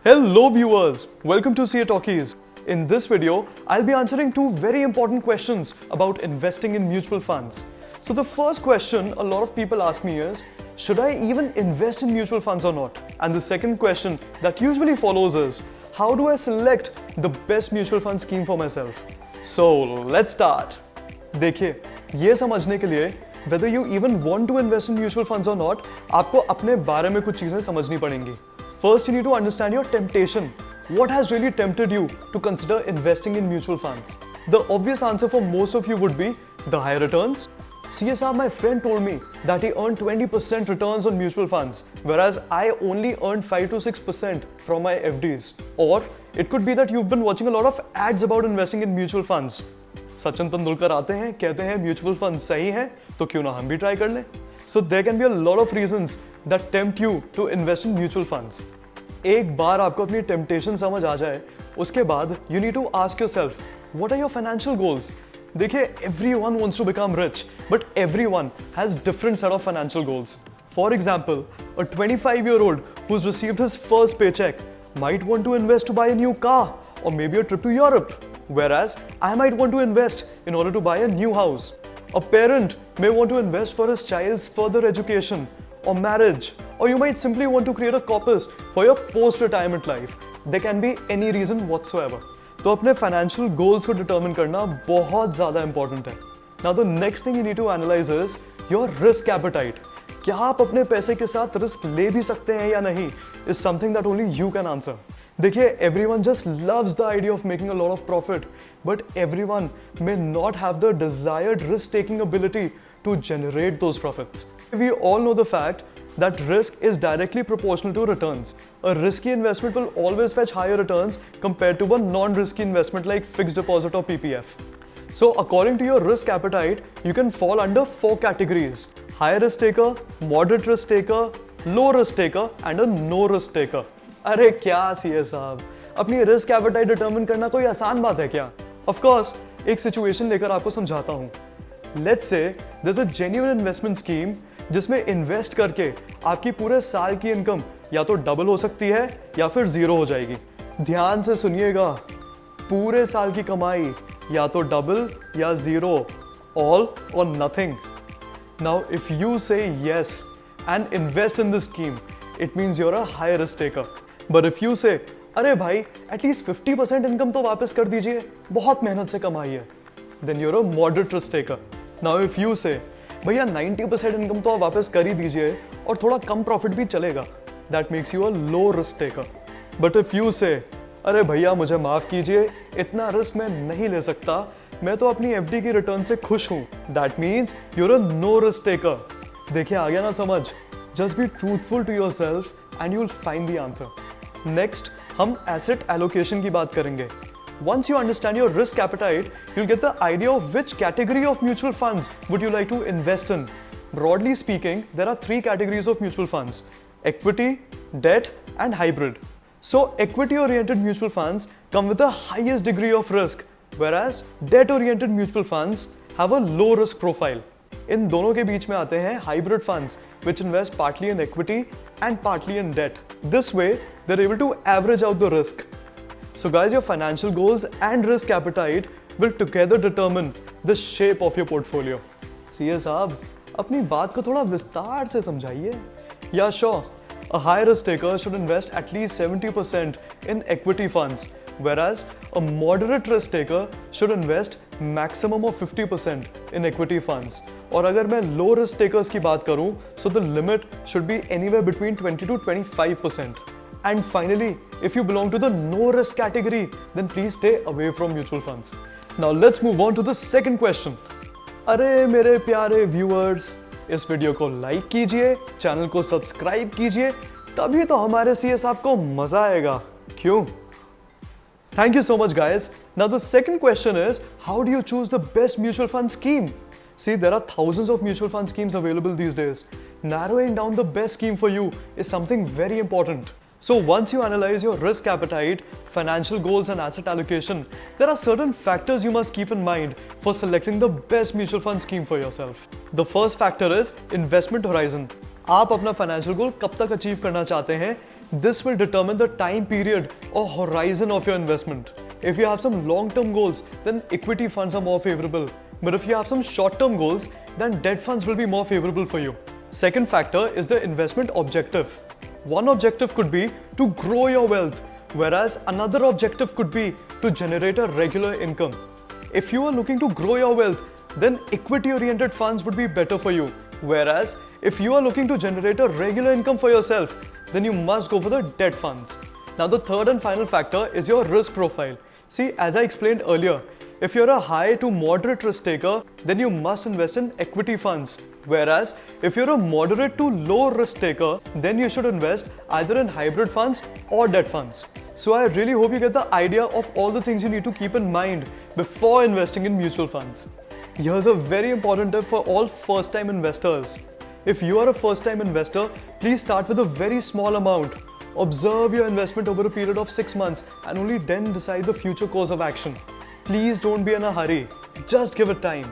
Hello viewers, welcome to CA Talkies. In this video, I'll be answering two very important questions about investing in mutual funds. So the first question a lot of people ask me is, should I even invest in mutual funds or not? And the second question that usually follows is, how do I select the best mutual fund scheme for myself? So let's start. देखिए, ये समझने के लिए whether you even want to invest in mutual funds or not, आपको अपने बारे में कुछ चीजें समझनी पड़ेंगी. First, you need to understand your temptation. What has really tempted you to consider investing in mutual funds? The obvious answer for most of you would be the high returns. CSR, my friend told me that he earned 20% returns on mutual funds, whereas I only earned 5 to 6% from my FDs. Or it could be that you've been watching a lot of ads about investing in mutual funds. Sachin Tendulkar आते हैं, कहते हैं mutual fund सही है, तो क्यों ना हम भी ट्राई कर लें? So there can be a lot of reasons that tempt you to invest in mutual funds. एक बार आपको अपनी temptation समझ आ जाए, उसके बाद you need to ask yourself, what are your financial goals? देखिए, everyone wants to become rich, but everyone has different set of financial goals. For example, a 25-year-old who's received his first paycheck might want to invest to buy a new car or maybe a trip to Europe, whereas I might want to invest in order to buy a new house. A parent may want to invest for his child's further education or marriage, or you might simply want to create a corpus for your post-retirement life. There can be any reason whatsoever. तो अपने financial goals को determine करना बहुत ज़्यादा important है. Now the next thing you need to analyze is your risk appetite. क्या आप अपने पैसे के साथ risk ले भी सकते हैं या नहीं is something that only you can answer. देखिए, everyone just loves the idea of making a lot of profit, but everyone may not have the desired risk-taking ability to generate those profits. We all know the fact that risk is directly proportional to returns. A risky investment will always fetch higher returns compared to a non-risky investment like fixed deposit or PPF. So according to your risk appetite, you can fall under 4 categories: high risk taker, moderate risk taker, low risk taker, and a no risk taker. अरे क्या CA साहब, अपनी risk appetite determine करना कोई आसान बात है क्या? Of course, एक सिचुएशन लेकर आपको समझाता हूँ. Let's say there's a genuine investment scheme जिसमें इन्वेस्ट करके आपकी पूरे साल की इनकम या तो डबल हो सकती है या फिर जीरो हो जाएगी. ध्यान से सुनिएगा, पूरे साल की कमाई या तो डबल या zero, all or nothing. Now if you say yes and invest in this scheme, it means you're a high risk taker. But if you say, अरे भाई, at least 50% इनकम तो वापस कर दीजिए, बहुत मेहनत से कमाई है, then you're a moderate risk taker. Now if you say, भैया 90% इनकम तो वापस कर ही दीजिए और थोड़ा कम प्रॉफिट भी चलेगा, that makes you a low risk taker. But if you say, अरे भैया मुझे माफ कीजिए, इतना रिस्क मैं नहीं ले सकता, मैं तो अपनी FD की रिटर्न से खुश हूँ, that means you're a no risk taker. देखिए, आ गया ना समझ? Just be truthful to yourself and you'll find the answer. Next, हम asset allocation की बात करेंगे. Once you understand your risk appetite, you'll get the idea of which category of mutual funds would you like to invest in. Broadly speaking, there are 3 categories of mutual funds: equity, debt, and hybrid. So equity-oriented mutual funds come with the highest degree of risk, whereas debt-oriented mutual funds have a low risk profile. इन दोनों के बीच में आते हैं hybrid funds, which invest partly in equity and partly in debt. This way, they're able to average out the risk. So guys, your financial goals and risk appetite will together determine the shape of your portfolio. CA साहब, अपनी बात को थोड़ा विस्तार से समझाइए. Yeah, sure. A high risk taker should invest at least 70% in equity funds, whereas a moderate risk taker should invest maximum of 50% in equity funds. और अगर मैं low risk takers की बात करूं, so the limit should be anywhere between 20 to 25%. And finally, if you belong to the no risk category, then please stay away from mutual funds. Now let's move on to the second question. अरे मेरे प्यारे viewers, इस video को like कीजिए, channel को subscribe कीजिए, तभी तो हमारे सीए साहब को मजा आएगा. क्यों? Thank you so much, guys. Now the second question is, how do you choose the best mutual fund scheme? See, there are thousands of mutual fund schemes available these days. Narrowing down the best scheme for you is something very important. So once you analyze your risk appetite, financial goals and asset allocation, there are certain factors you must keep in mind for selecting the best mutual fund scheme for yourself. The first factor is investment horizon. आप अपना financial goal कब तक achieve करना चाहते हैं This will determine the time period or horizon of your investment. If you have some long-term goals, then equity funds are more favorable. But if you have some short-term goals, then debt funds will be more favorable for you. Second factor is the investment objective. One objective could be to grow your wealth, whereas another objective could be to generate a regular income. If you are looking to grow your wealth, then equity-oriented funds would be better for you. Whereas if you are looking to generate a regular income for yourself, then you must go for the debt funds. Now the third and final factor is your risk profile. See, as I explained earlier, if you're a high to moderate risk taker, then you must invest in equity funds. Whereas if you're a moderate to low risk taker, then you should invest either in hybrid funds or debt funds. So I really hope you get the idea of all the things you need to keep in mind before investing in mutual funds. Here's a very important tip for all first-time investors. If you are a first-time investor, please start with a very small amount. Observe your investment over a period of 6 months and only then decide the future course of action. Please don't be in a hurry. Just give it time.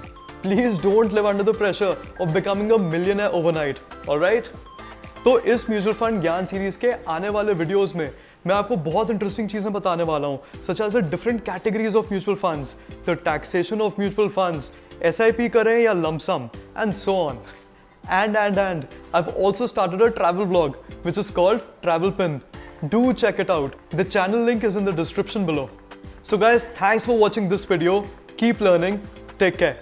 Please don't live under the pressure of becoming a millionaire overnight. Alright? तो इस mutual fund ज्ञान series के आने वाले videos में मैं आपको बहुत इंटरेस्टिंग चीजें बताने वाला हूँ, such as the different categories of mutual funds, the taxation of mutual funds, SIP करें या lump sum, and so on. And I've also started a travel vlog which is called Travel Pin. Do check it out. The channel link is in the description below. So guys, thanks for watching this video. Keep learning. Take care.